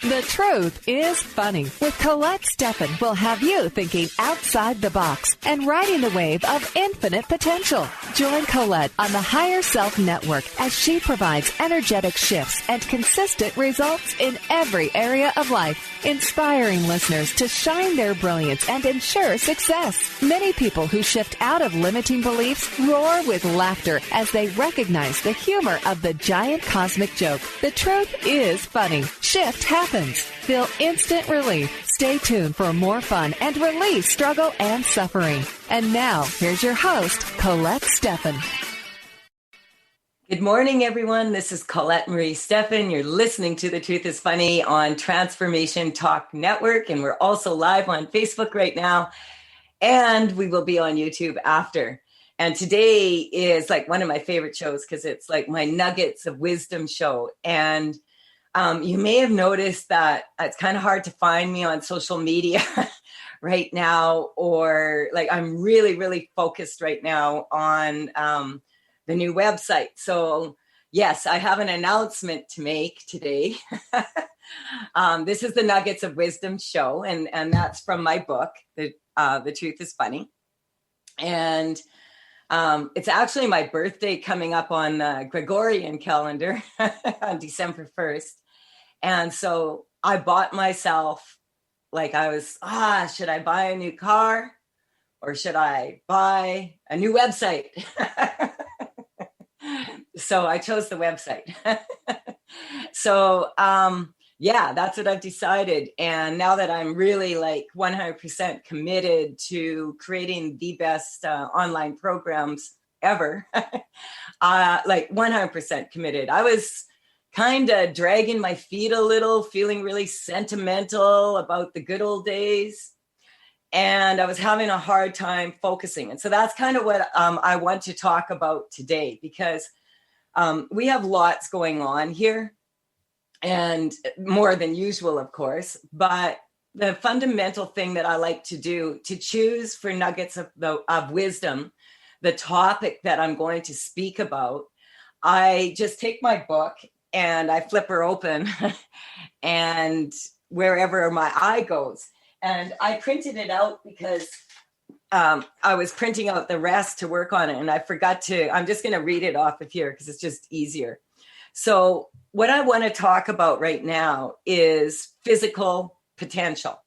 The Truth is Funny with Colette Steffen will have you thinking outside the box and riding the wave of infinite potential. Join Colette on the Higher Self Network as she provides energetic shifts and consistent results in every area of life, inspiring listeners to shine their brilliance and ensure success. Many people who shift out of limiting beliefs roar with laughter as they recognize the humor of the giant cosmic joke. The truth is funny. Shift happens. Feel instant relief. Stay tuned for more fun and release struggle and suffering. And now, here's your host, Colette Steffen. Good morning, everyone. This is Colette Marie Steffen. You're listening to The Truth is Funny on Transformation Talk Network, and we're also live on Facebook right now, and we will be on YouTube after. And today is like one of my favorite shows because it's like my Nuggets of Wisdom show. And you may have noticed that it's kind of hard to find me on social media right now, or like I'm really, really focused right now on the new website. So yes, I have an announcement to make today. This is the Nuggets of Wisdom show, and that's from my book, The Truth is Funny. And it's actually my birthday coming up on the Gregorian calendar on December 1st. And so I bought myself, like I was, should I buy a new car or should I buy a new website? So I chose the website. So, yeah, that's what I've decided. And now that I'm really like 100% committed to creating the best online programs ever, like 100% committed. I was kind of dragging my feet a little, feeling really sentimental about the good old days. And I was having a hard time focusing. And so that's kind of what I want to talk about today, because we have lots going on here, and more than usual, of course. But the fundamental thing that I like to do, to choose for nuggets of wisdom, the topic that I'm going to speak about, I just take my book and I flip her open and wherever my eye goes. And I printed it out because I was printing out the rest to work on it, and I forgot to. I'm just going to read it off of here because it's just easier. So what I want to talk about right now is physical potential.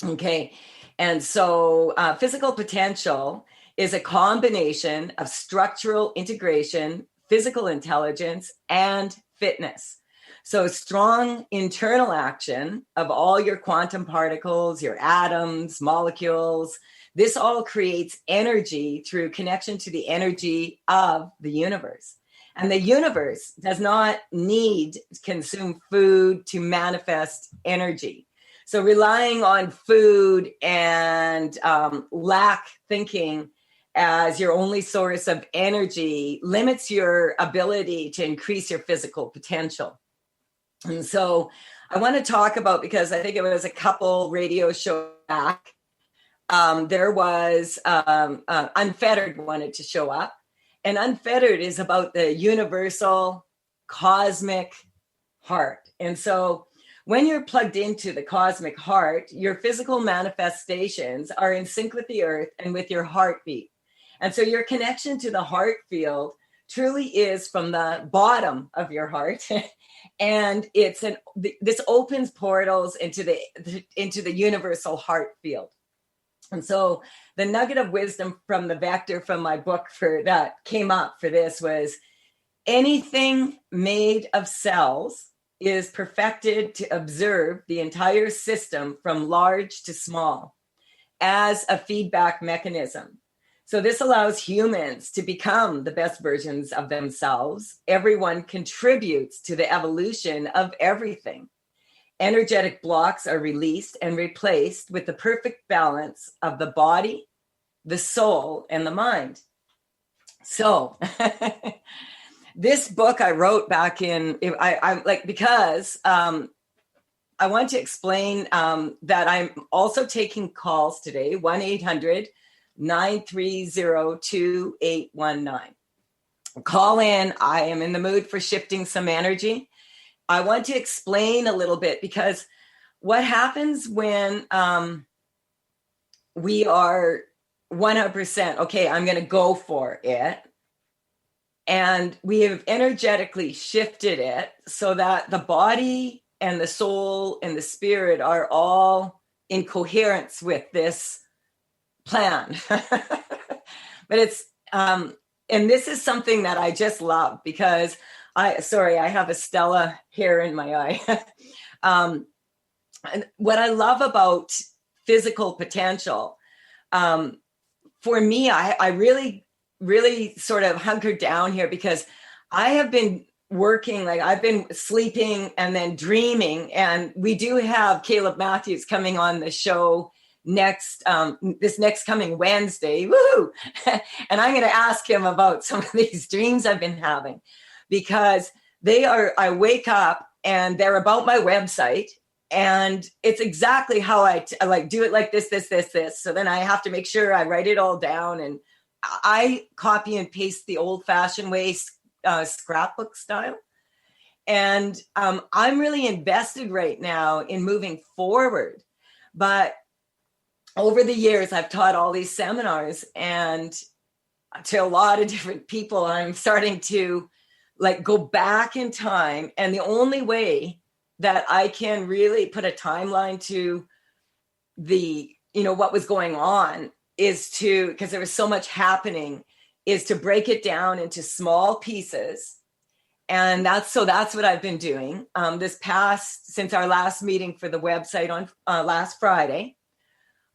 Okay. And so physical potential is a combination of structural integration, physical intelligence, and fitness. So strong internal action of all your quantum particles, your atoms, molecules, this all creates energy through connection to the energy of the universe. And the universe does not need to consume food to manifest energy. So relying on food and lack thinking as your only source of energy limits your ability to increase your physical potential. And so I want to talk about, because I think it was a couple radio shows back, there was Unfettered wanted to show up. And Unfettered is about the universal cosmic heart. And so when you're plugged into the cosmic heart, your physical manifestations are in sync with the earth and with your heartbeat. And so your connection to the heart field truly is from the bottom of your heart. And this opens portals into the universal heart field. And so the nugget of wisdom from the vector from my book that came up for this was, anything made of cells is perfected to observe the entire system from large to small as a feedback mechanism. So this allows humans to become the best versions of themselves. Everyone contributes to the evolution of everything. Energetic blocks are released and replaced with the perfect balance of the body, the soul, and the mind. So this book I wrote back in, because I want to explain that I'm also taking calls today, 1-800-930-2819. Call in. I am in the mood for shifting some energy. I want to explain a little bit, because what happens when we are 100%, okay, I'm going to go for it. And we have energetically shifted it so that the body and the soul and the spirit are all in coherence with this plan. But it's, and this is something that I just love, because I have a Stella hair in my eye. And what I love about physical potential, for me, I really sort of hunkered down here, because I have been working, like I've been sleeping and then dreaming. And we do have Caleb Matthews coming on the show this next coming Wednesday. Woo! And I'm going to ask him about some of these dreams I've been having, because I wake up and they're about my website. And it's exactly how I like do it, like this. So then I have to make sure I write it all down, and I copy and paste the old fashioned way, scrapbook style. And I'm really invested right now in moving forward. But over the years, I've taught all these seminars, and to a lot of different people, I'm starting to like go back in time. And the only way that I can really put a timeline to what was going on is to, because there was so much happening, is to break it down into small pieces. And that's what I've been doing since our last meeting for the website on last Friday.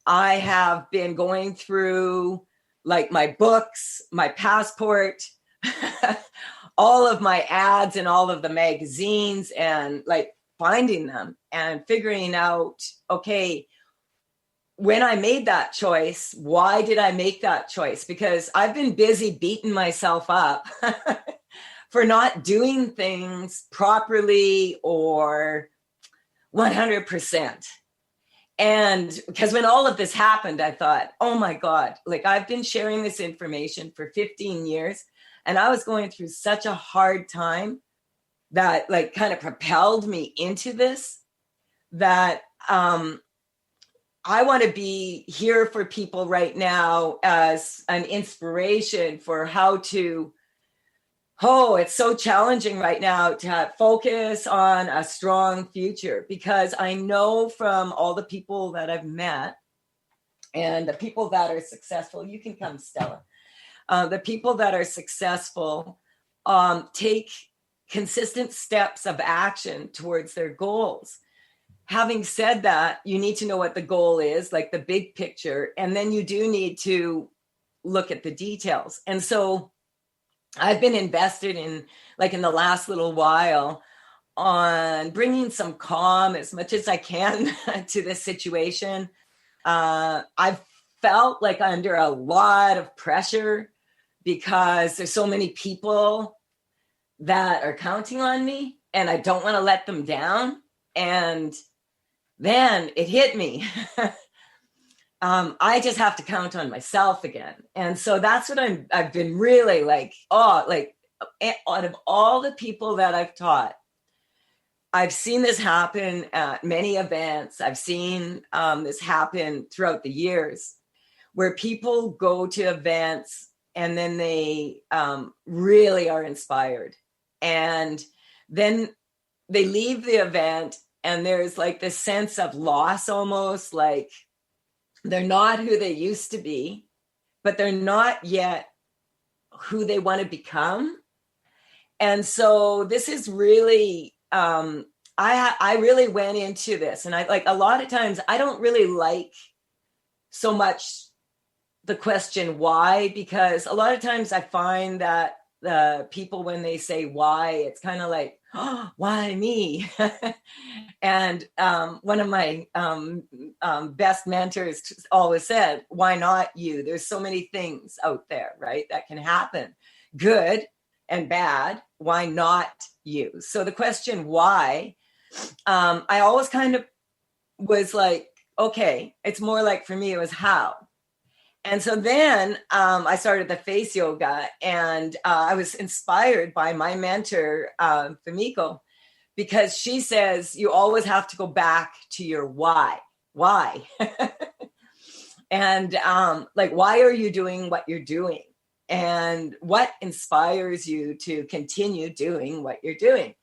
I have been going through like my books, my passport, all of my ads and all of the magazines, and like finding them and figuring out, okay, when I made that choice, why did I make that choice? Because I've been busy beating myself up for not doing things properly or 100%. And because when all of this happened, I thought, oh my God, like I've been sharing this information for 15 years, and I was going through such a hard time that like kind of propelled me into this, that I want to be here for people right now as an inspiration for how to, it's so challenging right now to focus on a strong future, because I know from all the people that I've met and the people that are successful, you can come, Stella, the people that are successful take consistent steps of action towards their goals. Having said that, you need to know what the goal is, like the big picture, and then you do need to look at the details. And so I've been invested in the last little while on bringing some calm as much as I can to this situation. I've felt like under a lot of pressure because there's so many people that are counting on me, and I don't want to let them down. And then it hit me. I just have to count on myself again. And so that's what I've been really out of all the people that I've taught, I've seen this happen at many events. I've seen this happen throughout the years, where people go to events and then they really are inspired. And then they leave the event and there's like this sense of loss, almost like they're not who they used to be, but they're not yet who they want to become. And so this is really, I really went into this, and I like a lot of times I don't really like so much the question why, because a lot of times I find that the people, when they say why, it's kind of like, oh, why me? And one of my best mentors always said, why not you? There's so many things out there, right, that can happen, good and bad. Why not you? So the question why, I always kind of was like, okay, it's more like, for me, it was how. And so then I started the face yoga, and I was inspired by my mentor, Fumiko, because she says you always have to go back to your why. Why? And like, why are you doing what you're doing? And what inspires you to continue doing what you're doing?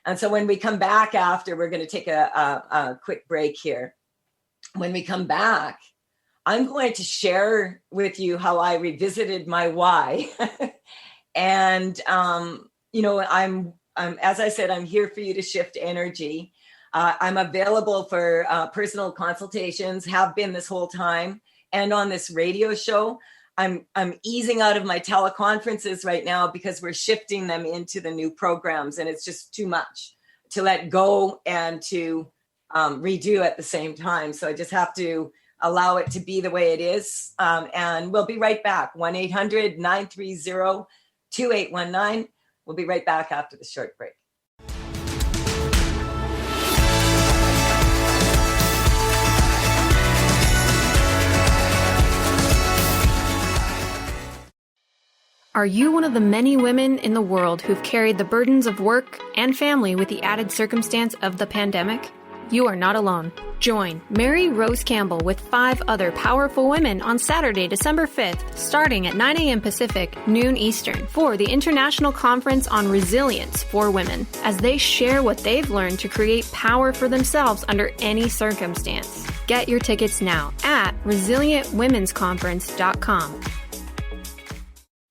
And so when we come back after, we're going to take a quick break here. When we come back, I'm going to share with you how I revisited my why. And, you know, I'm, as I said, I'm here for you to shift energy. I'm available for personal consultations, have been this whole time. And on this radio show, I'm easing out of my teleconferences right now because we're shifting them into the new programs. And it's just too much to let go and to redo at the same time. So I just have to allow it to be the way it is. And we'll be right back. 1-800-930-2819. We'll be right back after the short break. Are you one of the many women in the world who've carried the burdens of work and family with the added circumstance of the pandemic? You are not alone. Join Mary Rose Campbell with 5 other powerful women on Saturday, December 5th, starting at 9 a.m. Pacific, noon Eastern, for the International Conference on Resilience for Women, as they share what they've learned to create power for themselves under any circumstance. Get your tickets now at resilientwomensconference.com.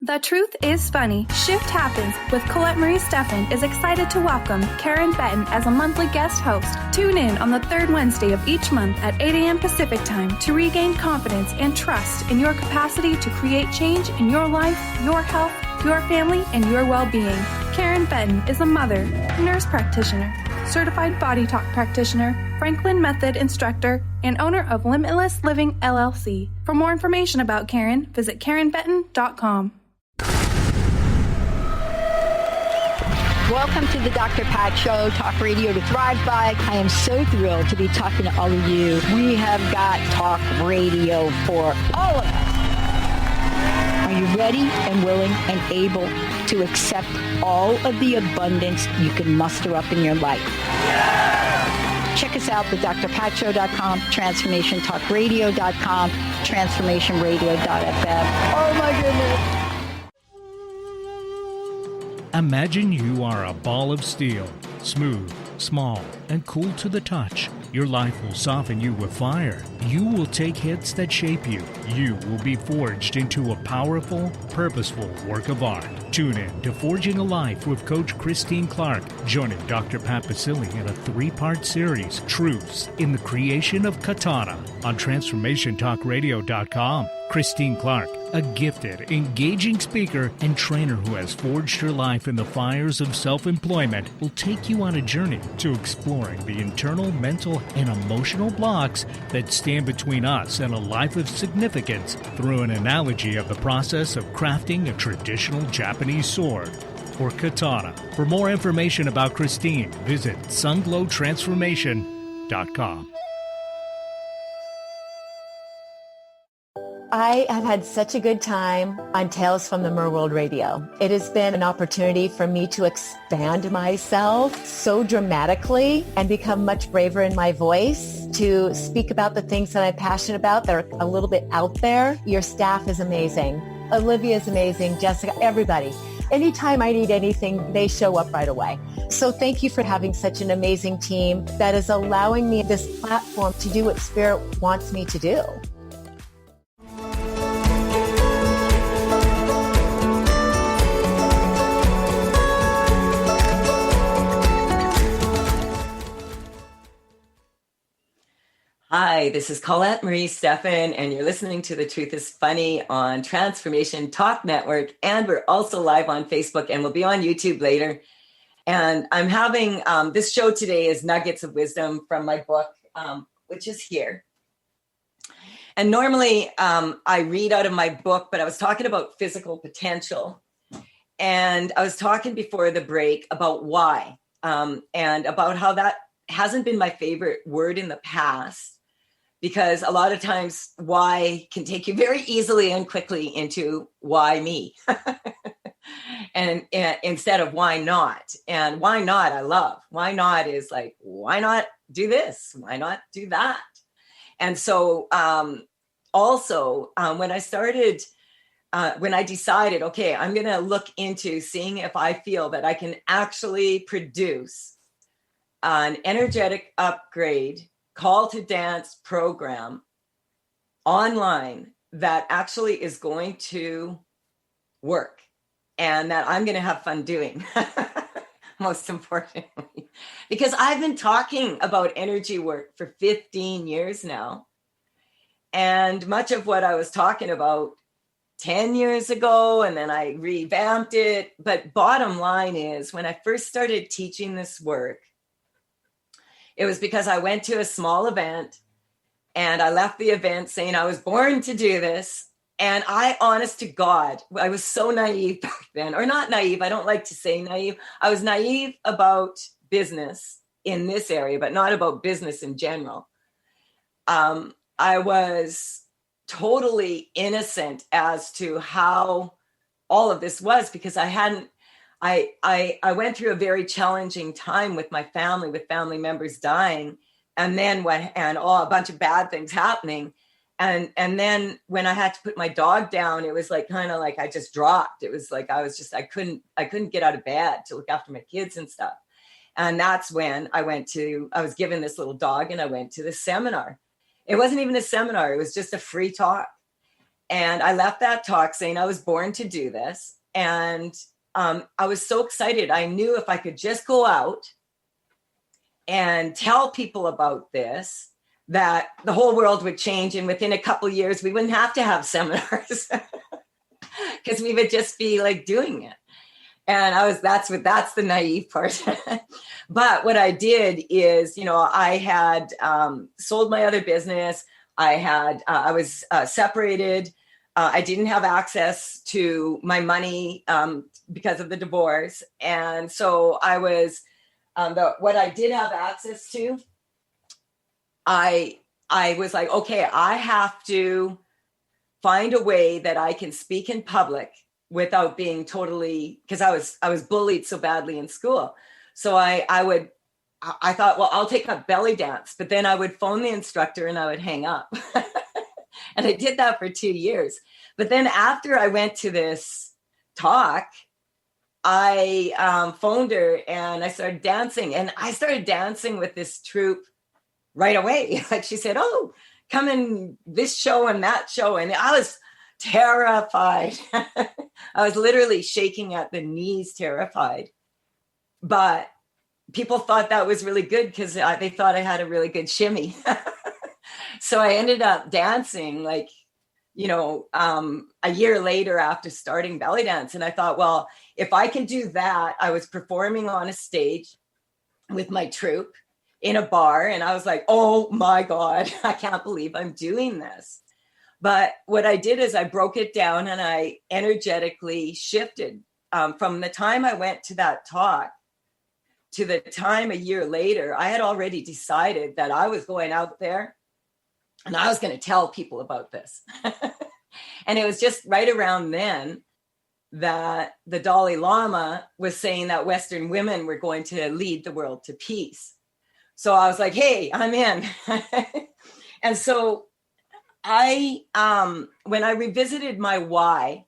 The Truth is Funny. Shift Happens with Colette Marie Steffen is excited to welcome Karen Benton as a monthly guest host. Tune in on the third Wednesday of each month at 8 a.m. Pacific Time to regain confidence and trust in your capacity to create change in your life, your health, your family, and your well-being. Karen Benton is a mother, nurse practitioner, certified body talk practitioner, Franklin Method instructor, and owner of Limitless Living LLC. For more information about Karen, visit KarenBenton.com. Welcome to the Dr. Pat Show, Talk Radio to Thrive By. I am so thrilled to be talking to all of you. We have got talk radio for all of us. Are you ready and willing and able to accept all of the abundance you can muster up in your life? Check us out at drpatshow.com, transformationtalkradio.com, transformationradio.fm. Oh my goodness. Imagine you are a ball of steel, smooth, small, and cool to the touch. Your life will soften you with fire. You will take hits that shape you. You will be forged into a powerful, purposeful work of art. Tune in to Forging a Life with Coach Christine Clark, joining Dr. Pat Basili in a 3-part series, Truths in the Creation of Katana, on TransformationTalkRadio.com. Christine Clark, a gifted, engaging speaker and trainer who has forged her life in the fires of self-employment, will take you on a journey to exploring the internal, mental, and emotional blocks that stand between us and a life of significance through an analogy of the process of crafting a traditional Japanese sword, or katana. For more information about Christine, visit sunglowtransformation.com. I have had such a good time on Tales from the Merworld Radio. It has been an opportunity for me to expand myself so dramatically and become much braver in my voice, to speak about the things that I'm passionate about that are a little bit out there. Your staff is amazing. Olivia is amazing. Jessica, everybody. Anytime I need anything, they show up right away. So thank you for having such an amazing team that is allowing me this platform to do what Spirit wants me to do. Hi, this is Colette Marie Steffen, and you're listening to The Truth is Funny on Transformation Talk Network, and we're also live on Facebook, and we'll be on YouTube later. And I'm having, this show today is Nuggets of Wisdom from my book, which is here. And normally I read out of my book, but I was talking about physical potential. And I was talking before the break about why, and about how that hasn't been my favorite word in the past, because a lot of times why can take you very easily and quickly into why me. and instead of why not? And why not, I love. Why not is like, why not do this? Why not do that? And so also when I started, when I decided, okay, I'm going to look into seeing if I feel that I can actually produce an energetic upgrade call to dance program online that actually is going to work and that I'm going to have fun doing, most importantly, because I've been talking about energy work for 15 years now. And much of what I was talking about 10 years ago, and then I revamped it. But bottom line is, when I first started teaching this work, it was because I went to a small event and I left the event saying I was born to do this. And I, honest to God, I was so naive back then, or not naive. I don't like to say naive. I was naive about business in this area, but not about business in general. I was totally innocent as to how all of this was, because I went through a very challenging time with my family, with family members dying, and then a bunch of bad things happening. And then when I had to put my dog down, it was like, kind of like I just dropped. It was like, I couldn't get out of bed to look after my kids and stuff. And that's when I was given this little dog and I went to this seminar. It wasn't even a seminar. It was just a free talk. And I left that talk saying I was born to do this. And I was so excited. I knew if I could just go out and tell people about this, that the whole world would change. And within a couple of years, we wouldn't have to have seminars because we would just be like doing it. And that's the naive part. But what I did is, I had sold my other business. I was separated. I didn't have access to my money because of the divorce. And so I was, what I did have access to, I was like, okay, I have to find a way that I can speak in public without being totally, because I was bullied so badly in school. So I thought, well, I'll take up belly dance, but then I would phone the instructor and I would hang up. And I did that for 2 years. But then after I went to this talk, I phoned her and I started dancing, and I started dancing with this troupe right away. Like she said, oh, come in this show and that show. And I was terrified. I was literally shaking at the knees, terrified. But people thought that was really good because they thought I had a really good shimmy. So I ended up dancing like, a year later after starting belly dance. And I thought, well, if I can do that, I was performing on a stage with my troupe in a bar. And I was like, oh my God, I can't believe I'm doing this. But what I did is I broke it down and I energetically shifted from the time I went to that talk to the time a year later. I had already decided that I was going out there and I was going to tell people about this. And it was just right around then that the Dalai Lama was saying that Western women were going to lead the world to peace. So I was like, hey, I'm in. And so when I revisited my why,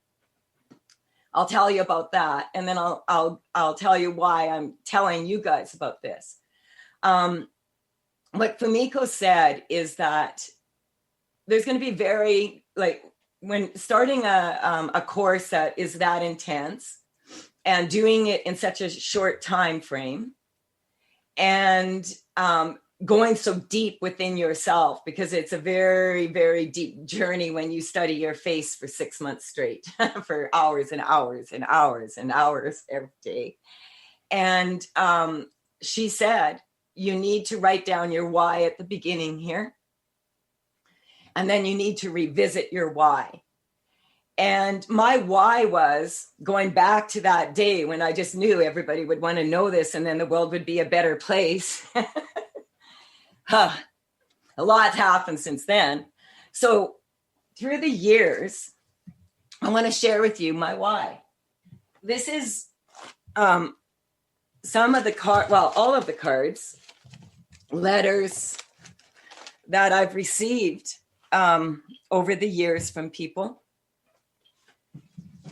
I'll tell you about that. And then I'll tell you why I'm telling you guys about this. What Fumiko said is that there's going to be very, like, when starting a course that is that intense and doing it in such a short time frame and going so deep within yourself, because it's a very, very deep journey when you study your face for 6 months straight for hours and hours and hours and hours every day. And she said, you need to write down your why at the beginning here. And then you need to revisit your why. And my why was going back to that day when I just knew everybody would want to know this and then the world would be a better place. A lot's happened since then. So through the years, I want to share with you my why. this is some of the all of the cards, letters that I've received over the years from people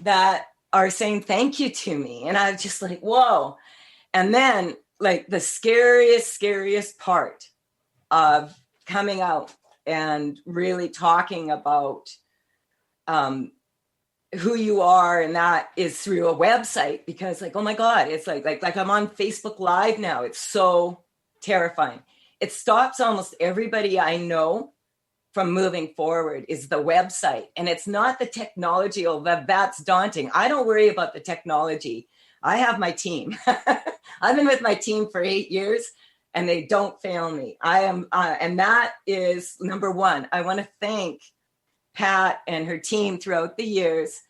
that are saying thank you to me. And I was just like, whoa. And then like the scariest part of coming out and really talking about who you are, and that is through a website, because like, oh my God, it's like I'm on Facebook Live now. It's so terrifying. It stops almost everybody I know from moving forward is the website. And it's not the technology, although that's daunting. I don't worry about the technology. I have my team. I've been with my team for 8 years and they don't fail me. I am, and that is number one. I want to thank Pat and her team throughout the years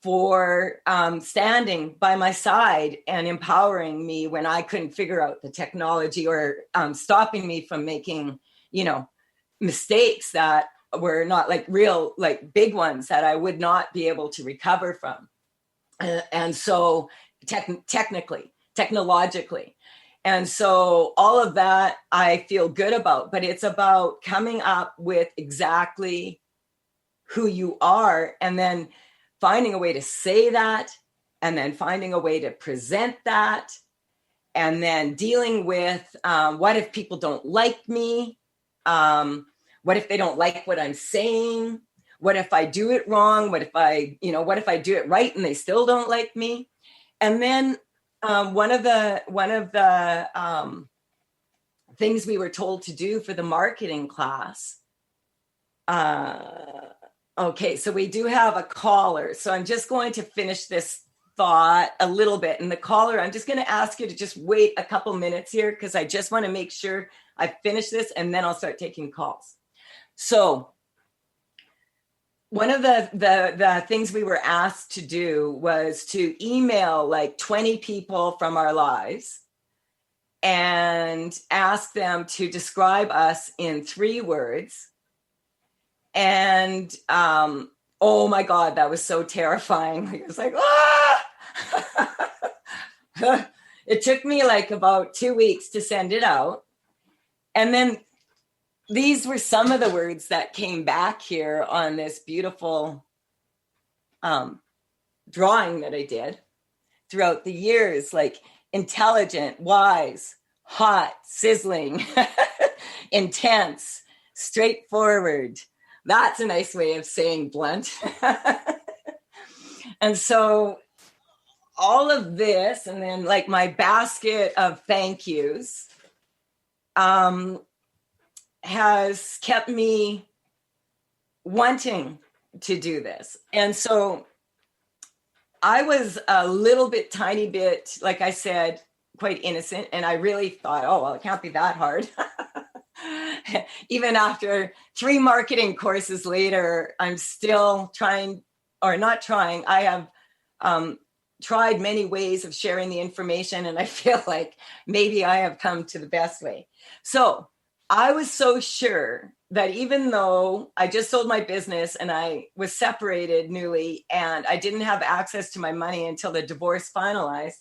for standing by my side and empowering me when I couldn't figure out the technology, or stopping me from making, mistakes that were not like real, like big ones that I would not be able to recover from. And so technologically. And so all of that I feel good about, but it's about coming up with exactly who you are, and then finding a way to say that, and then finding a way to present that, and then dealing with what if people don't like me? What if they don't like what I'm saying? What if I do it wrong? What if I do it right and they still don't like me? And then one of the things we were told to do for the marketing class. Okay, so we do have a caller. So I'm just going to finish this thought a little bit. And the caller, I'm just going to ask you to just wait a couple minutes here, because I just want to make sure I finish this, and then I'll start taking calls. So one of the things we were asked to do was to email like 20 people from our lives and ask them to describe us in 3 words. And oh my God, that was so terrifying. It was like, It took me like about 2 weeks to send it out. And then these were some of the words that came back here on this beautiful drawing that I did throughout the years, like intelligent, wise, hot, sizzling, intense, straightforward. That's a nice way of saying blunt. And so all of this, and then like my basket of thank yous, has kept me wanting to do this. And so I was a little bit, tiny bit, like I said, quite innocent. And I really thought, oh, well, it can't be that hard. Even after 3 marketing courses later, I'm still trying, or not trying. I have tried many ways of sharing the information, and I feel like maybe I have come to the best way. So I was so sure that even though I just sold my business and I was separated newly and I didn't have access to my money until the divorce finalized,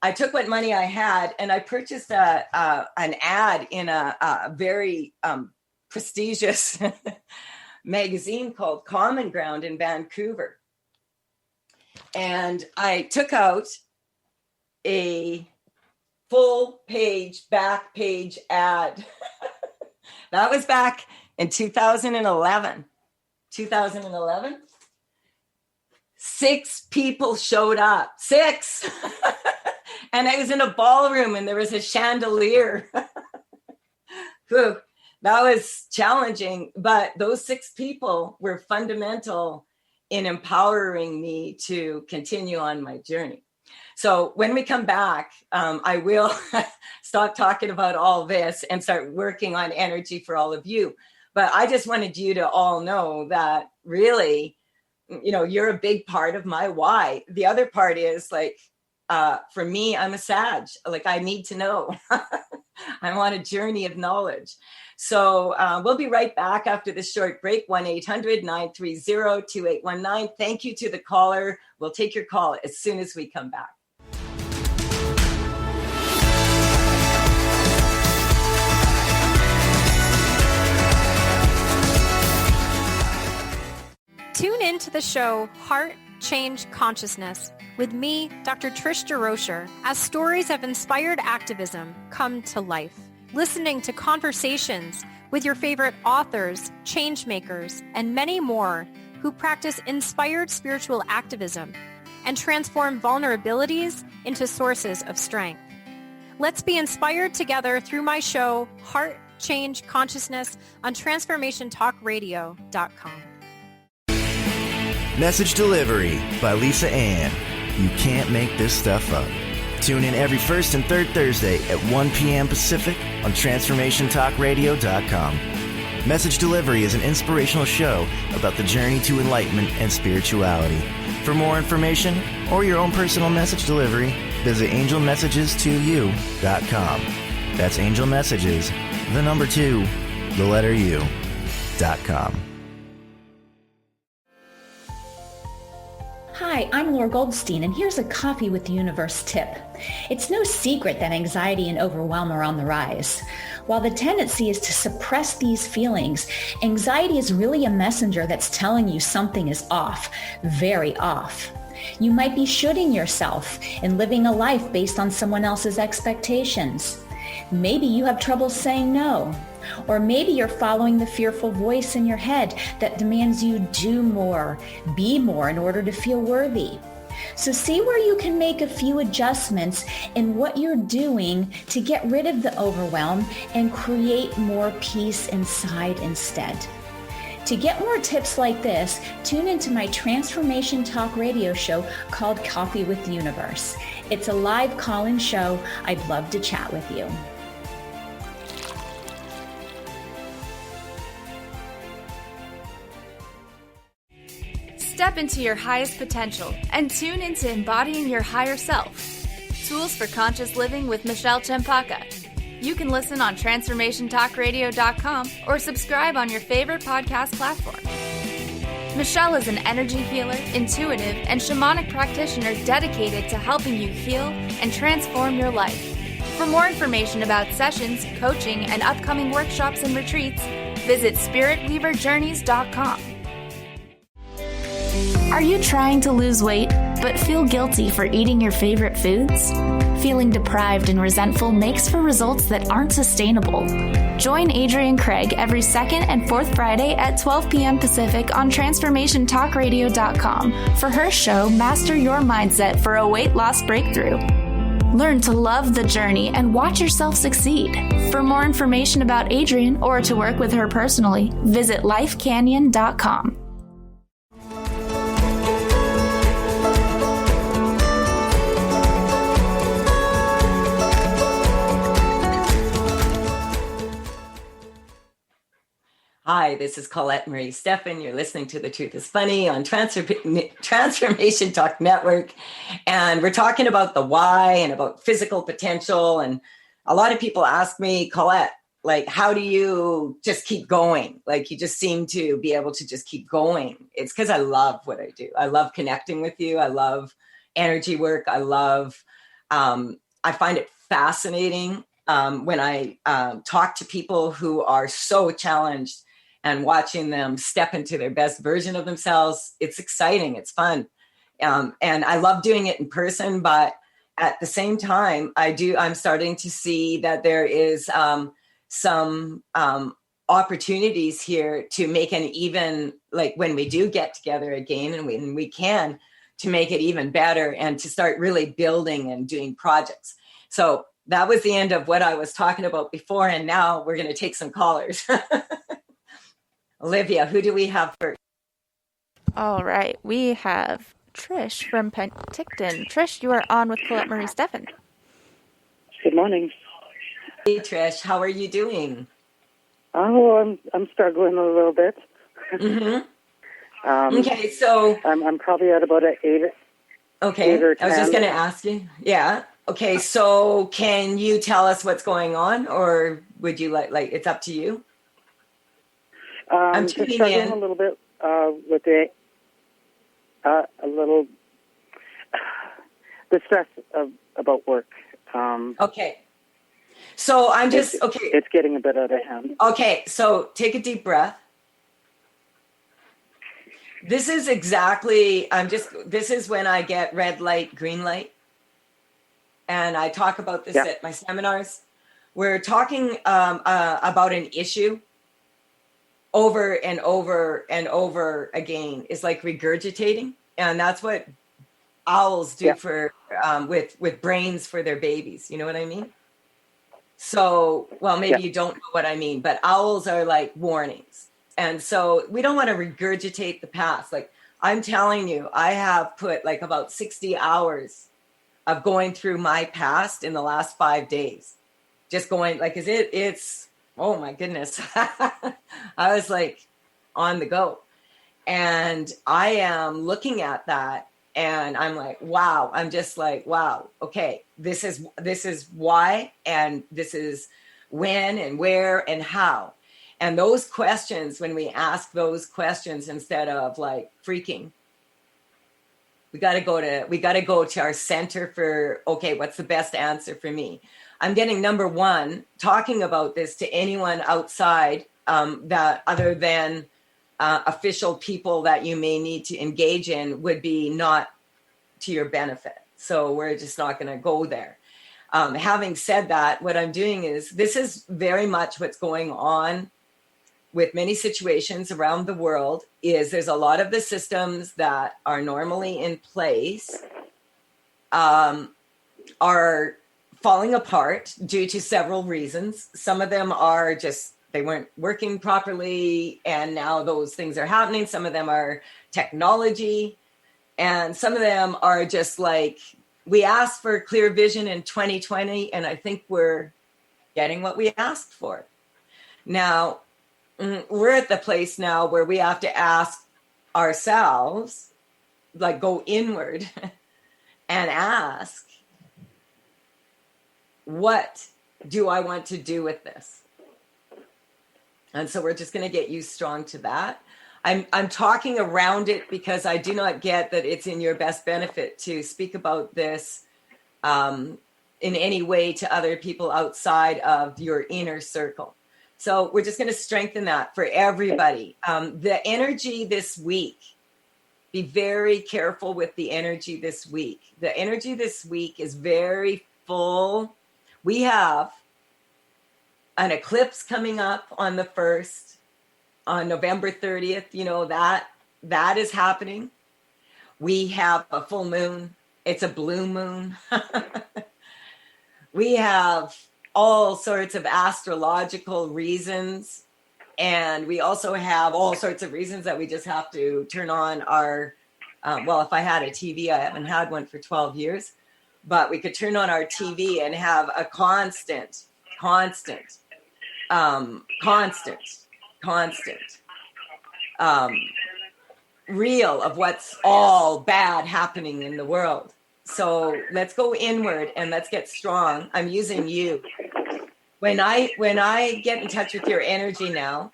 I took what money I had and I purchased an ad in a very prestigious magazine called Common Ground in Vancouver. And I took out a full page, back page ad. That was back in 2011. 2011. 6 people showed up. 6. And I was in a ballroom and there was a chandelier. Whew, that was challenging. But those 6 people were fundamental in empowering me to continue on my journey. So when we come back, I will stop talking about all this and start working on energy for all of you. But I just wanted you to all know that really, you're a big part of my why. The other part is like, for me, I'm a Sag. Like, I need to know. I'm on a journey of knowledge. So we'll be right back after this short break. 1-800-930-2819. Thank you to the caller. We'll take your call as soon as we come back. Tune in to the show Heart Change Consciousness with me, Dr. Trish DeRocher, as stories of inspired activism come to life. Listening to conversations with your favorite authors, change makers, and many more who practice inspired spiritual activism and transform vulnerabilities into sources of strength. Let's be inspired together through my show Heart Change Consciousness on TransformationTalkRadio.com. Message Delivery by Lisa Ann. You can't make this stuff up. Tune in every first and third Thursday at 1 p.m. Pacific on TransformationTalkRadio.com. Message Delivery is an inspirational show about the journey to enlightenment and spirituality. For more information or your own personal message delivery, visit angelmessages2u.com. That's Angel Messages, the number 2, the letter U.com. Hi, I'm Laura Goldstein, and here's a Coffee with the Universe tip. It's no secret that anxiety and overwhelm are on the rise. While the tendency is to suppress these feelings, anxiety is really a messenger that's telling you something is off, very off. You might be shooting yourself and living a life based on someone else's expectations. Maybe you have trouble saying no. Or maybe you're following the fearful voice in your head that demands you do more, be more in order to feel worthy. So see where you can make a few adjustments in what you're doing to get rid of the overwhelm and create more peace inside instead. To get more tips like this, tune into my Transformation Talk radio show called Coffee with the Universe. It's a live call-in show. I'd love to chat with you. Step into your highest potential and tune into Embodying Your Higher Self. Tools for Conscious Living with Michelle Chempaka. You can listen on TransformationTalkRadio.com or subscribe on your favorite podcast platform. Michelle is an energy healer, intuitive, and shamanic practitioner dedicated to helping you heal and transform your life. For more information about sessions, coaching, and upcoming workshops and retreats, visit SpiritWeaverJourneys.com. Are you trying to lose weight, but feel guilty for eating your favorite foods? Feeling deprived and resentful makes for results that aren't sustainable. Join Adrienne Craig every second and fourth Friday at 12 p.m. Pacific on TransformationTalkRadio.com for her show, Master Your Mindset for a Weight Loss Breakthrough. Learn to love the journey and watch yourself succeed. For more information about Adrienne or to work with her personally, visit lifecanyon.com. Hi, this is Colette Marie Stephan. You're listening to The Truth is Funny on Transformation Talk Network. And we're talking about the why and about physical potential. And a lot of people ask me, Colette, like, how do you just keep going? Like, you just seem to be able to just keep going. It's because I love what I do. I love connecting with you. I love energy work. I find it fascinating when I talk to people who are so challenged and watching them step into their best version of themselves. It's exciting. It's fun. And I love doing it in person, but at the same time, I'm starting to see that there is some opportunities here to make an even, like when we do get together again and when we can, to make it even better and to start really building and doing projects. So that was the end of what I was talking about before. And now we're going to take some callers. Olivia, who do we have first? All right. We have Trish from Penticton. Trish, you are on with Colette Marie Stephan. Good morning. Hey, Trish. How are you doing? Oh, I'm struggling a little bit. Mm-hmm. Okay, so... I'm probably at about an 8. Okay, 8 or 10. I was just going to ask you. Yeah. Okay, so can you tell us what's going on, or would you like it's up to you? I'm Just tuning struggling in. a little bit with a little the stress about work. Okay. So I'm just, It's getting a bit out of hand. Okay, so take a deep breath. This is exactly, this is when I get red light, green light. And I talk about this at my seminars. We're talking about an issue over and over and over again. It's like regurgitating. And that's what owls do for with brains for their babies. You know what I mean? So, well, maybe you don't know what I mean, but owls are like warnings. And so we don't want to regurgitate the past. Like I'm telling you, I have put like about 60 hours of going through my past in the last 5 days. Just going like, it's, oh my goodness. I was like on the go. And I am looking at that and I'm like, wow. I'm just like, wow. Okay. This is why, and this is when and where and how. And those questions, when we ask those questions instead of like freaking, we got to go to our center for, okay, what's the best answer for me? I'm getting number one, talking about this to anyone outside that other than official people that you may need to engage in would be not to your benefit. So we're just not going to go there. Having said that, what I'm doing is, this is very much what's going on with many situations around the world, is there's a lot of the systems that are normally in place are falling apart due to several reasons. Some of them are just, they weren't working properly, and now those things are happening. Some of them are technology, and some of them are just like, we asked for clear vision in 2020, and I think we're getting what we asked for. Now, we're at the place now where we have to ask ourselves, like go inward and ask, what do I want to do with this? And so we're just going to get you strong to that. I'm talking around it because I do not get that it's in your best benefit to speak about this in any way to other people outside of your inner circle. So we're just going to strengthen that for everybody. The energy this week, be very careful with the energy this week. The energy this week is very full. We have an eclipse coming up on the 1st, on November 30th. You know, that is happening. We have a full moon. It's a blue moon. We have all sorts of astrological reasons. And we also have all sorts of reasons that we just have to turn on our, well, if I had a TV, I haven't had one for 12 years, but we could turn on our TV and have a constant reel of what's all bad happening in the world. So let's go inward and let's get strong. I'm using you. When I get in touch with your energy now,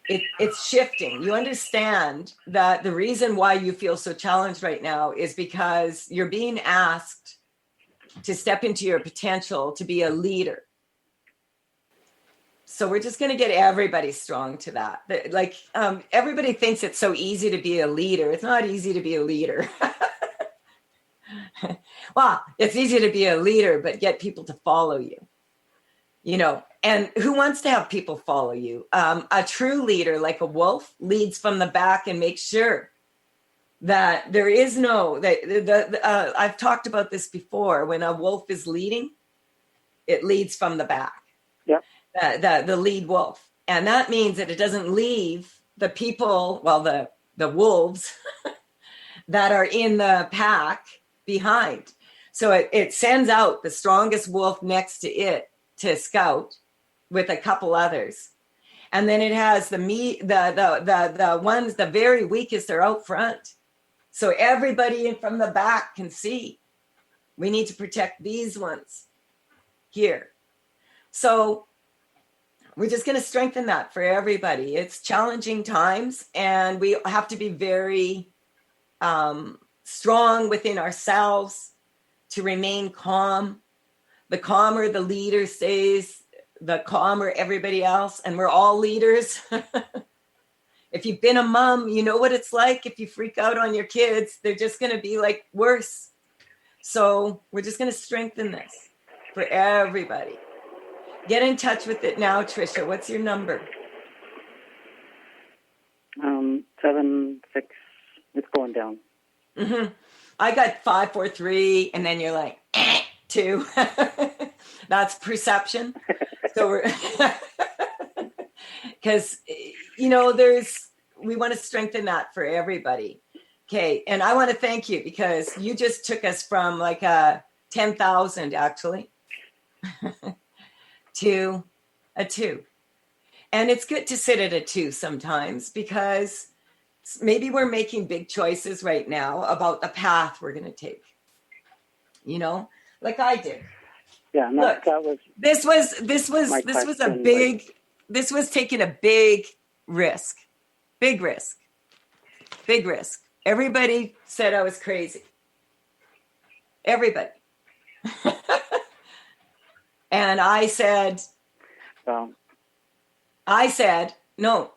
it's shifting. You understand that the reason why you feel so challenged right now is because you're being asked to step into your potential to be a leader. So we're just going to get everybody strong to that. Like everybody thinks it's so easy to be a leader. It's not easy to be a leader. Well, it's easy to be a leader, but get people to follow you. You know, and who wants to have people follow you? A true leader, like a wolf, leads from the back and makes sure that there is no, I've talked about this before. When a wolf is leading, it leads from the back. Yep. The lead wolf. And that means that it doesn't leave the people, well, the wolves that are in the pack behind. So it sends out the strongest wolf next to it to scout with a couple others. And then it has the ones, the very weakest are out front. So everybody from the back can see. We need to protect these ones here. So we're just going to strengthen that for everybody. It's challenging times, and we have to be very strong within ourselves to remain calm. The calmer the leader stays, the calmer everybody else, and we're all leaders. If you've been a mom, you know what it's like. If you freak out on your kids, they're just going to be like worse. So we're just going to strengthen this for everybody. Get in touch with it now, Tricia. What's your number? 76. It's going down. Mm-hmm. I got 543, and then you're like 2. That's perception. So we're because we want to strengthen that for everybody. Okay, and I want to thank you because you just took us from like a 10,000 actually to a 2. And it's good to sit at a 2 sometimes because maybe we're making big choices right now about the path we're going to take. Like I did. Yeah, look, this was taking a big risk. Big risk. Everybody said I was crazy. Everybody. And I said, no.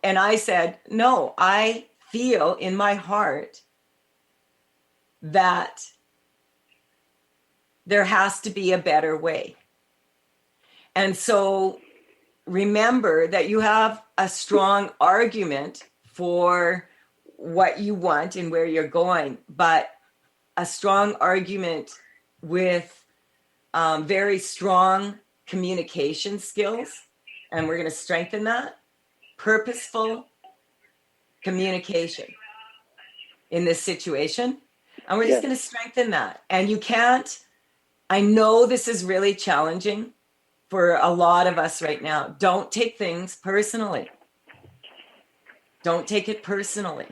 And I said, no, I feel in my heart that there has to be a better way. And so remember that you have a strong argument for what you want and where you're going, but a strong argument with very strong communication skills. And we're going to strengthen that. Purposeful communication in this situation. And we're just going to strengthen that. And you can't, I know this is really challenging for a lot of us right now. Don't take things personally. Don't take it personally.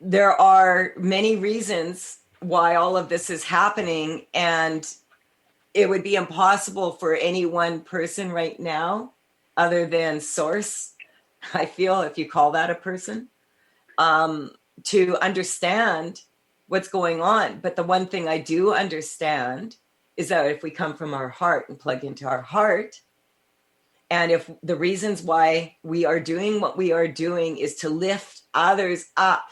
There are many reasons why all of this is happening, and it would be impossible for any one person right now, other than Source, I feel, if you call that a person, to understand what's going on. But the one thing I do understand is that if we come from our heart and plug into our heart, and if the reasons why we are doing what we are doing is to lift others up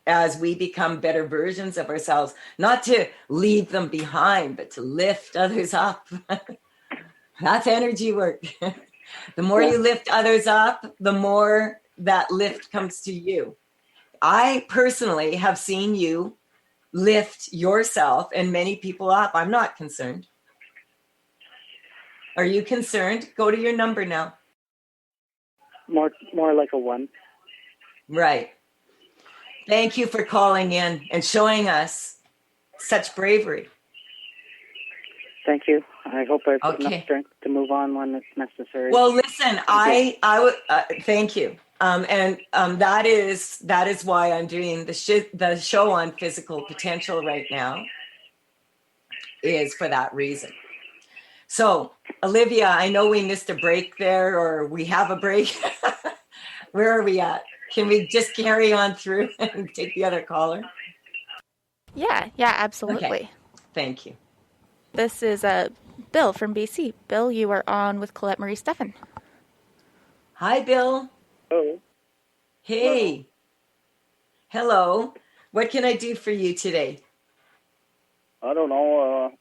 as we become better versions of ourselves, not to leave them behind, but to lift others up. That's energy work. The more you lift others up, the more that lift comes to you. I personally have seen you lift yourself and many people up. I'm not concerned. Are you concerned? Go to your number now. More like a 1. Right. Thank you for calling in and showing us such bravery. Thank you. I hope I have enough strength to move on when it's necessary. Well, listen, I would thank you. And that is why I'm doing the show on physical potential right now, is for that reason. So, Olivia, I know we missed a break there, or we have a break. Where are we at? Can we just carry on through and take the other caller? Yeah, absolutely. Okay. Thank you. This is Bill from BC. Bill, you are on with Colette Marie Steffen. Hi, Bill. Hello. Hey. Hello. What can I do for you today? I don't know.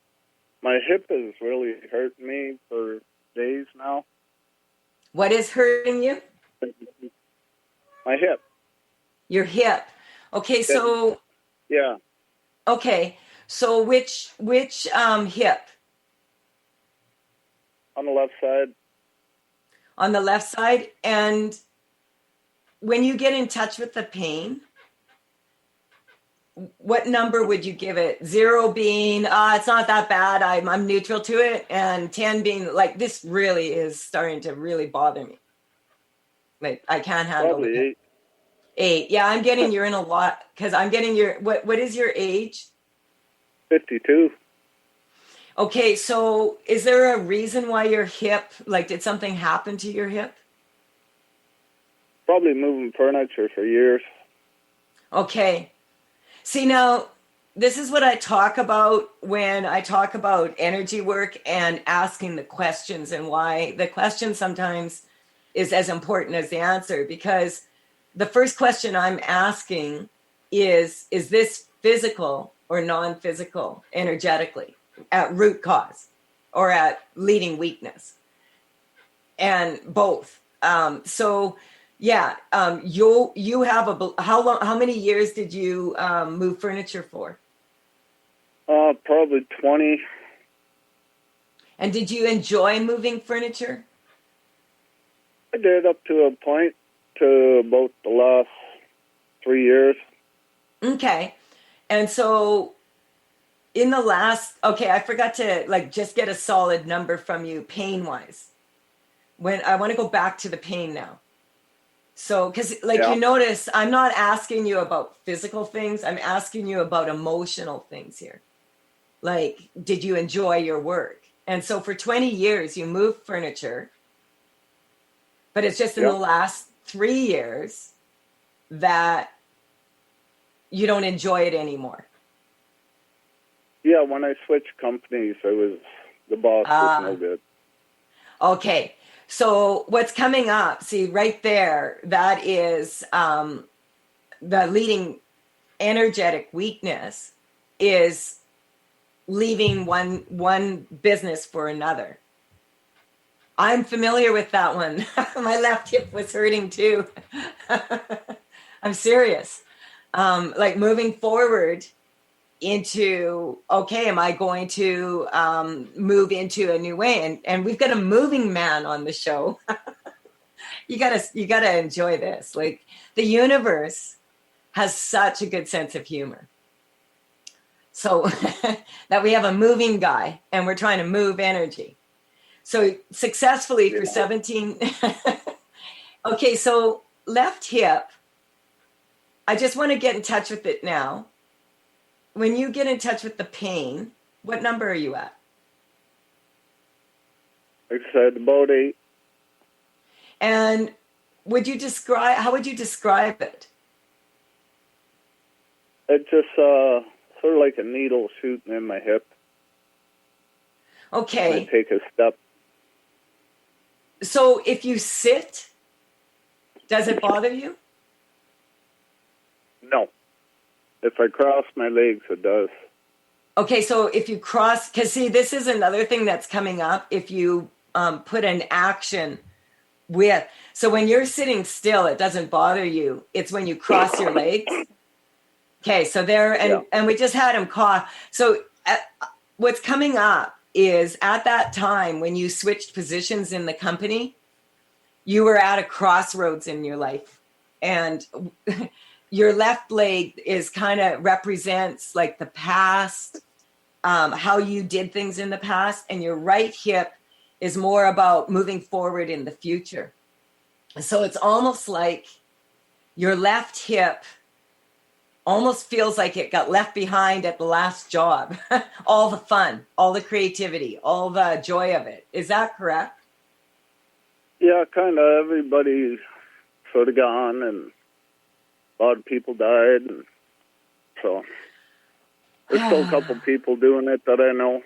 My hip is really hurting me for days now. What is hurting you? My hip. Your hip. Okay, so... Yeah. Okay, so which hip? On the left side. On the left side? And when you get in touch with the pain, what number would you give it? 0 being, it's not that bad, I'm neutral to it, and 10 being, like, this really is starting to really bother me. Like, I can't handle Probably it. 8. Yeah, I'm getting you're in a lot, because I'm getting your, what is your age? 52. Okay, so is there a reason why your hip, like did something happen to your hip? Probably moving furniture for years. Okay. See, now, this is what I talk about when I talk about energy work and asking the questions, and why the question sometimes is as important as the answer, because the first question I'm asking is this physical or non-physical energetically at root cause or at leading weakness? And both. You have how many years did you move furniture for? Probably 20. And did you enjoy moving furniture? I did up to a point, to about the last 3 years. Okay. And so in the last, I forgot to just get a solid number from you pain-wise. When I want to go back to the pain now. So, because you notice, I'm not asking you about physical things. I'm asking you about emotional things here. Like, did you enjoy your work? And so for 20 years, you moved furniture. But it's just in the last 3 years that you don't enjoy it anymore. Yeah, when I switched companies, the boss was no good. Okay. So what's coming up, see right there, that is the leading energetic weakness is leaving one business for another. I'm familiar with that one. My left hip was hurting too. I'm serious. Moving forward into, am I going to move into a new way? And we've got a moving man on the show. You gotta enjoy this. Like, the universe has such a good sense of humor. So that we have a moving guy and we're trying to move energy. So successfully for 17. Okay, so left hip, I just want to get in touch with it now. When you get in touch with the pain, what number are you at? I said about 8. And how would you describe it? It's just sort of like a needle shooting in my hip. Okay. I take a step. So if you sit, does it bother you? No. If I cross my legs, it does. Okay, so if you cross, because see, this is another thing that's coming up. If you put an action with, so when you're sitting still, it doesn't bother you. It's when you cross your legs. Okay, so and we just had him cough. So what's coming up is at that time when you switched positions in the company, you were at a crossroads in your life. And your left leg is kind of represents like the past, how you did things in the past. And your right hip is more about moving forward in the future. So it's almost like your left hip almost feels like it got left behind at the last job. All the fun, all the creativity, all the joy of it. Is that correct? Yeah, kind of. Everybody's sort of gone, and a lot of people died. And so there's still a couple people doing it that I know.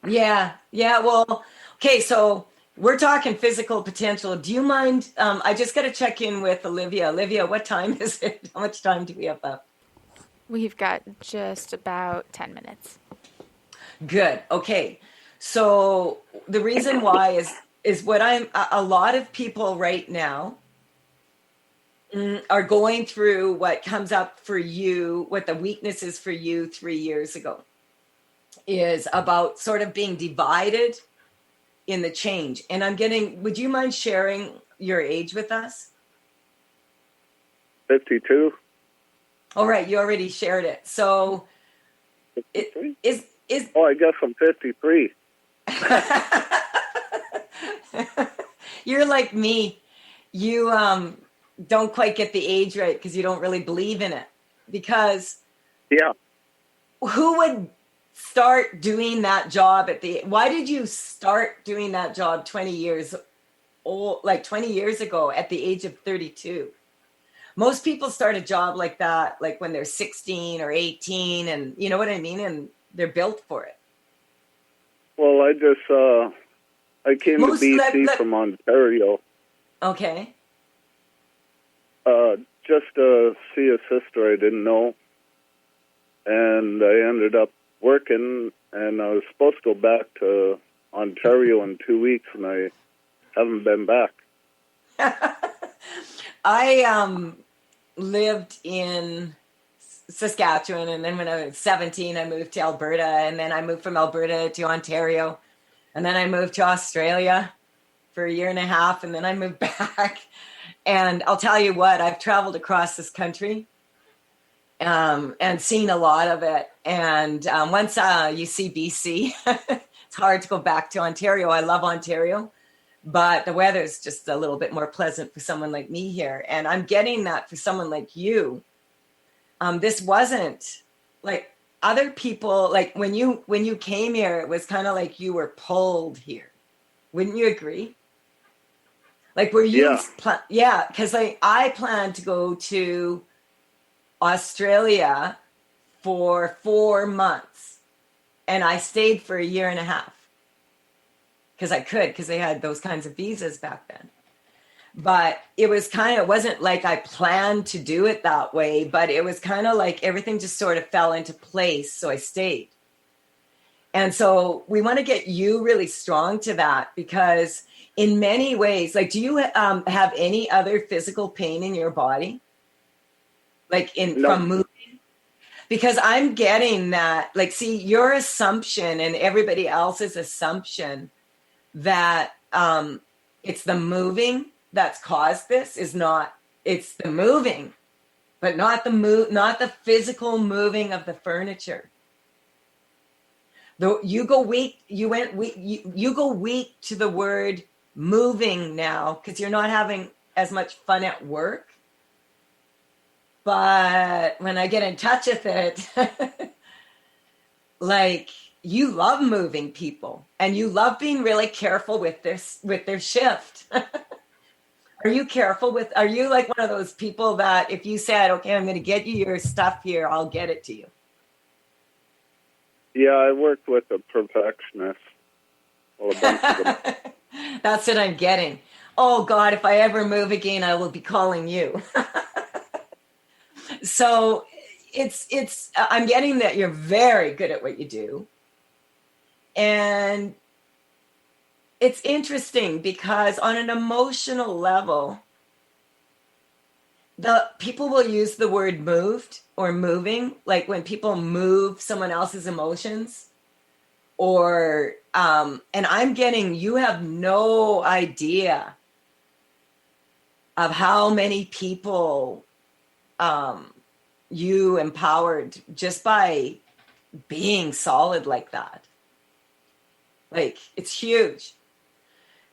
Yeah. Well, okay, so we're talking physical potential. Do you mind? I just got to check in with Olivia. Olivia, what time is it? How much time do we have left? We've got just about 10 minutes. Good. Okay. So the reason why is what a lot of people right now are going through what comes up for you, what the weakness is for you 3 years ago, is about sort of being divided in the change. And would you mind sharing your age with us? 52. All right, you already shared it. So, is oh, I guess I'm 53. You're like me. You don't quite get the age right because you don't really believe in it. Because who would start doing that job why did you start doing that job 20 years ago at the age of 32? Most people start a job like that, like when they're 16 or 18, and you know what I mean? And they're built for it. Well, I came to BC from Ontario. Okay. Just to see a sister I didn't know. And I ended up working, and I was supposed to go back to Ontario in 2 weeks, and I haven't been back. I lived in Saskatchewan, and then when I was 17, I moved to Alberta, and then I moved from Alberta to Ontario, and then I moved to Australia for a year and a half, and then I moved back. And I'll tell you what, I've traveled across this country and seen a lot of it. And once you see BC, it's hard to go back to Ontario. I love Ontario, but the weather is just a little bit more pleasant for someone like me here. And I'm getting that for someone like you. This wasn't like other people, like when you came here, it was kind of like you were pulled here. Wouldn't you agree? Like, were you? Yeah, because I planned to go to Australia for 4 months, and I stayed for a year and a half because they had those kinds of visas back then. But it wasn't like I planned to do it that way, but it was kind of like everything just sort of fell into place, so I stayed. And so we want to get you really strong to that, because in many ways, like, do you have any other physical pain in your body? Like from moving? Because I'm getting that, like, see, your assumption and everybody else's assumption that it's the moving that's caused this it's the moving, but not the physical moving of the furniture. Though you go weak to the word moving now because you're not having as much fun at work. But when I get in touch with it, like, you love moving people and you love being really careful with their shift. Are you like one of those people that if you said, okay, I'm going to get you your stuff here, I'll get it to you? Yeah, I work with a perfectionist. Well, a bunch of them. That's what I'm getting. Oh, God, if I ever move again, I will be calling you. So I'm getting that you're very good at what you do. And it's interesting because on an emotional level, the people will use the word moved or moving, like when people move someone else's emotions, or and I'm getting, you have no idea of how many people you empowered just by being solid like that. Like, it's huge.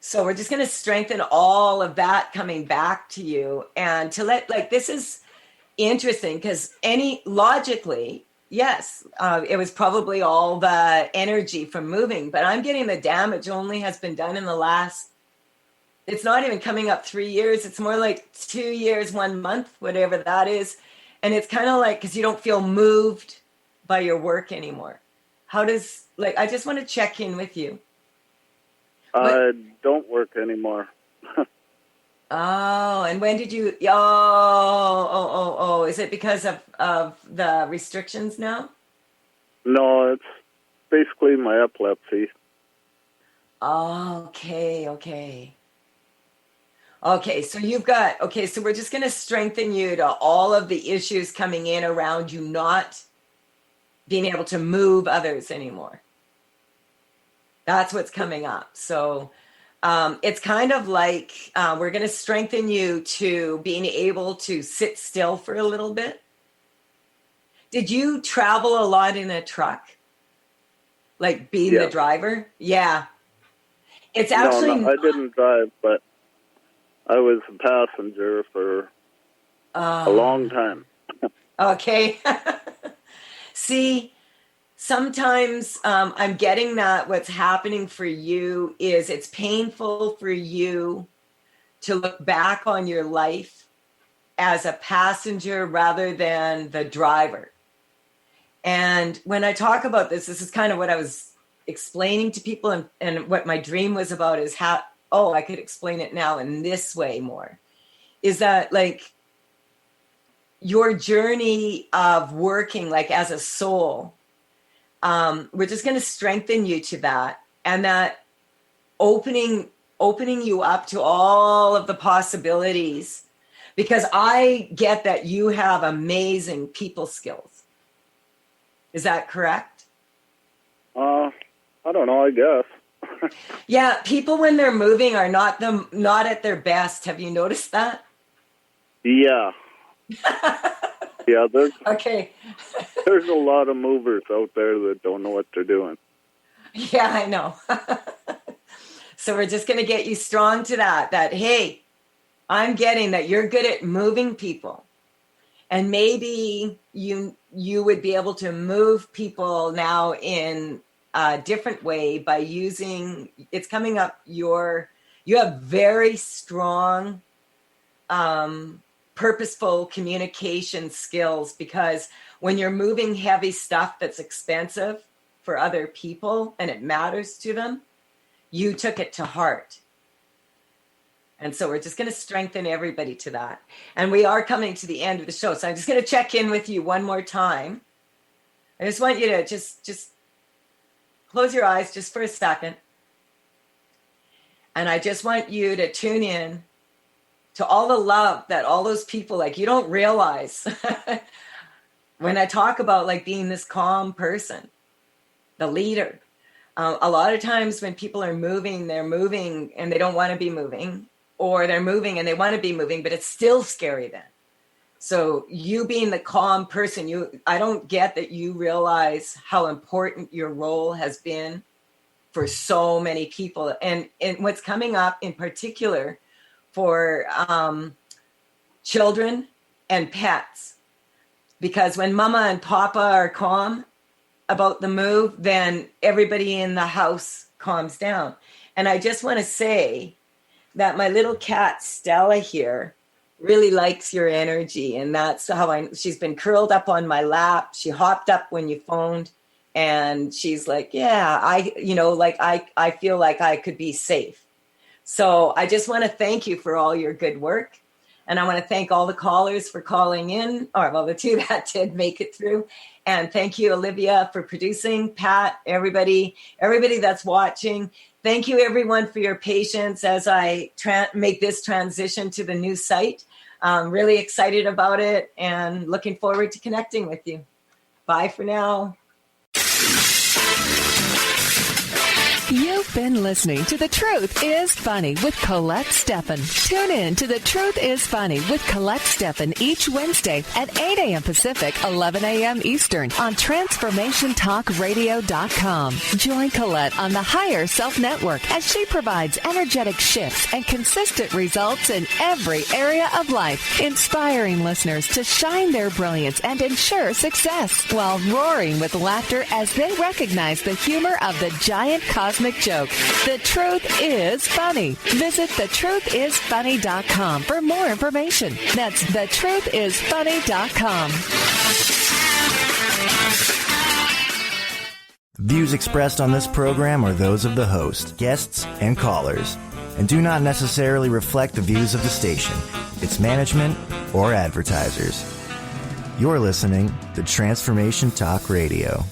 So we're just going to strengthen all of that coming back to you, and to this is interesting because logically, yes, it was probably all the energy from moving, but I'm getting the damage only has been done in the last, it's not even coming up 3 years. It's more like 2 years, 1 month, whatever that is. And it's kind of like, because you don't feel moved by your work anymore. I just want to check in with you. I don't work anymore. Oh, and when did you? Oh! Is it because of the restrictions now? No, it's basically my epilepsy. Okay. So so we're just going to strengthen you to all of the issues coming in around you not being able to move others anymore. That's what's coming up. So it's kind of like we're going to strengthen you to being able to sit still for a little bit. Did you travel a lot in a truck? Like being the driver? Yeah. It's actually... No, I didn't drive, but I was a passenger for a long time. Okay. See, sometimes I'm getting that what's happening for you is it's painful for you to look back on your life as a passenger rather than the driver. And when I talk about this is kind of what I was explaining to people, and what my dream was about is how, I could explain it now in this way more, is that like your journey of working like as a soul, we're just going to strengthen you to that, and that opening you up to all of the possibilities, because I get that you have amazing people skills. Is that correct? I don't know, I guess. Yeah, people when they're moving are not at their best. Have you noticed that? Yeah. Yeah, there's a lot of movers out there that don't know what they're doing. Yeah, I know. So we're just going to get you strong to that, hey, I'm getting that you're good at moving people. And maybe you would be able to move people now in a different way by using, it's coming up, you have very strong, purposeful communication skills, because when you're moving heavy stuff that's expensive for other people and it matters to them, you took it to heart. And so we're just going to strengthen everybody to that. And we are coming to the end of the show. So I'm just going to check in with you one more time. I just want you to just close your eyes just for a second. And I just want you to tune in to all the love that all those people, like, you don't realize when I talk about like being this calm person, the leader. A lot of times when people are moving, they're moving and they don't want to be moving, or they're moving and they want to be moving, but it's still scary then. So you being the calm person, I don't get that you realize how important your role has been for so many people. And what's coming up in particular for children and pets, because when mama and papa are calm about the move, then everybody in the house calms down. And I just want to say that my little cat Stella here really likes your energy, and that's how she's been curled up on my lap. She hopped up when you phoned, and she's like, yeah, I feel like I could be safe. So I just want to thank you for all your good work. And I want to thank all the callers for calling in, the two that did make it through. And thank you, Olivia, for producing, Pat, everybody that's watching. Thank you, everyone, for your patience as I make this transition to the new site. I'm really excited about it and looking forward to connecting with you. Bye for now. You've been listening to The Truth is Funny with Colette Steffen. Tune in to The Truth is Funny with Colette Steffen each Wednesday at 8 a.m. Pacific, 11 a.m. Eastern on TransformationTalkRadio.com. Join Colette on the Higher Self Network as she provides energetic shifts and consistent results in every area of life, inspiring listeners to shine their brilliance and ensure success while roaring with laughter as they recognize the humor of the giant cosmic joke. The Truth is Funny. Visit thetruthisfunny.com for more information. That's thetruthisfunny.com. Views expressed on this program are those of the host, guests, and callers, and do not necessarily reflect the views of the station, its management, or advertisers. You're listening to Transformation Talk Radio.